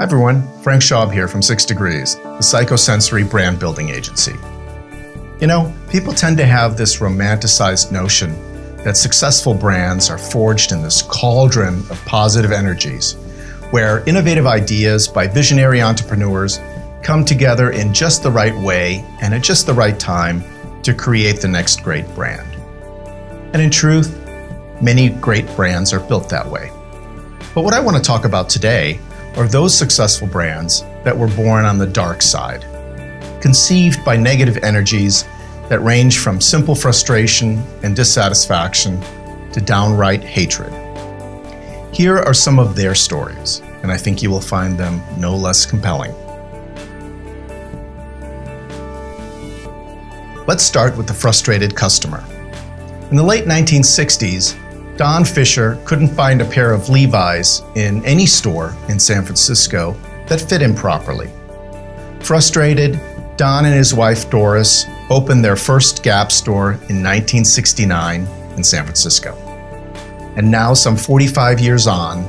Hi everyone, Frank Schaub here from 6 Degrees, the psychosensory brand building agency. You know, people tend to have this romanticized notion that successful brands are forged in this cauldron of positive energies, where innovative ideas by visionary entrepreneurs come together in just the right way and at just the right time to create the next great brand. And in truth, many great brands are built that way. But what I want to talk about today are those successful brands that were born on the dark side, conceived by negative energies that range from simple frustration and dissatisfaction to downright hatred. Here are some of their stories, and I think you will find them no less compelling. Let's start with the frustrated customer. In the late 1960s, Don Fisher couldn't find a pair of Levi's in any store in San Francisco that fit him properly. Frustrated, Don and his wife Doris opened their first Gap store in 1969 in San Francisco. And now, some 45 years on,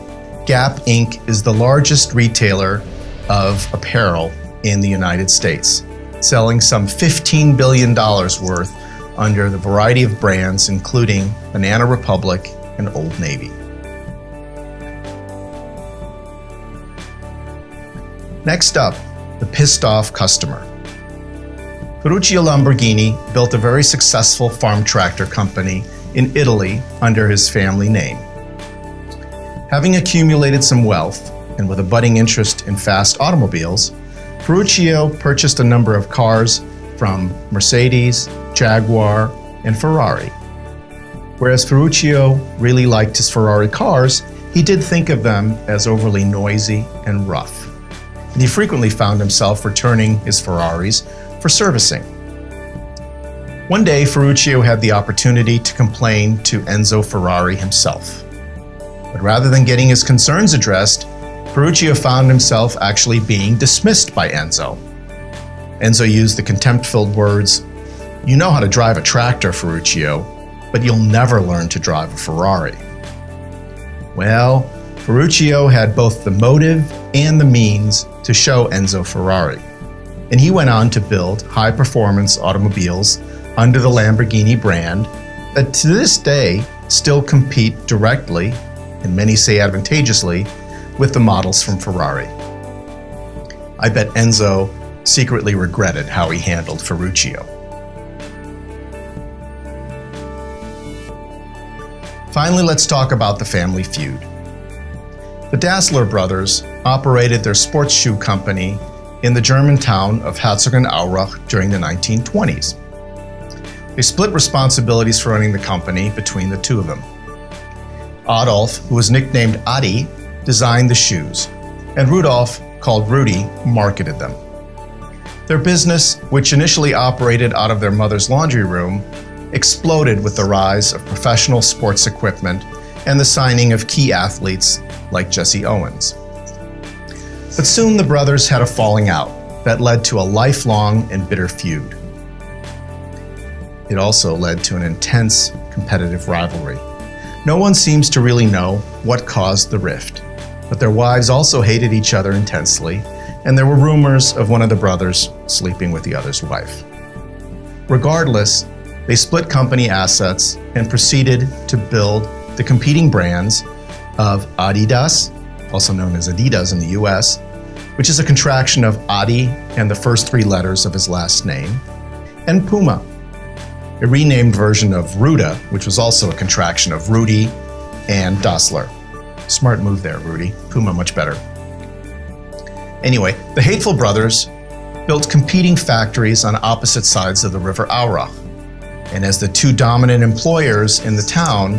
Gap Inc. is the largest retailer of apparel in the United States, selling some $15 billion worth under the variety of brands including Banana Republic and Old Navy. Next up, the pissed off customer. Ferruccio Lamborghini built a very successful farm tractor company in Italy under his family name. Having accumulated some wealth and with a budding interest in fast automobiles, Ferruccio purchased a number of cars from Mercedes, Jaguar, and Ferrari. Whereas Ferruccio really liked his Ferrari cars, he did think of them as overly noisy and rough. And he frequently found himself returning his Ferraris for servicing. One day, Ferruccio had the opportunity to complain to Enzo Ferrari himself. But rather than getting his concerns addressed, Ferruccio found himself actually being dismissed by Enzo. Enzo used the contempt-filled words, "You know how to drive a tractor, Ferruccio, but you'll never learn to drive a Ferrari." Well, Ferruccio had both the motive and the means to show Enzo Ferrari, and he went on to build high-performance automobiles under the Lamborghini brand that to this day still compete directly, and many say advantageously, with the models from Ferrari. I bet Enzo secretly regretted how he handled Ferruccio. Finally, let's talk about the Family Feud. The Dassler brothers operated their sports shoe company in the German town of Herzogenaurach during the 1920s. They split responsibilities for running the company between the two of them. Adolf, who was nicknamed Adi, designed the shoes, and Rudolf, called Rudy, marketed them. Their business, which initially operated out of their mother's laundry room, exploded with the rise of professional sports equipment and the signing of key athletes like Jesse Owens. But soon the brothers had a falling out that led to a lifelong and bitter feud. It also led to an intense competitive rivalry. No one seems to really know what caused the rift, but their wives also hated each other intensely, and there were rumors of one of the brothers sleeping with the other's wife. Regardless, they split company assets and proceeded to build the competing brands of Adidas, also known as Adidas in the US, which is a contraction of Adi and the first 3 letters of his last name, and Puma, a renamed version of Ruda, which was also a contraction of Rudy and Dassler. Smart move there, Rudy. Puma much better. Anyway, the hateful brothers built competing factories on opposite sides of the river Aurach. And as the two dominant employers in the town,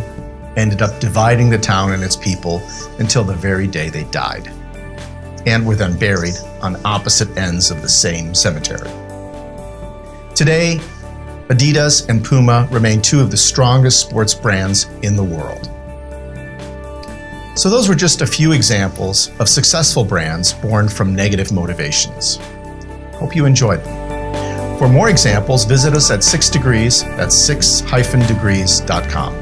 ended up dividing the town and its people until the very day they died, and were then buried on opposite ends of the same cemetery. Today, Adidas and Puma remain 2 of the strongest sports brands in the world. So those were just a few examples of successful brands born from negative motivations. Hope you enjoyed them. For more examples, visit us at 6 Degrees, that's 6-degrees.com.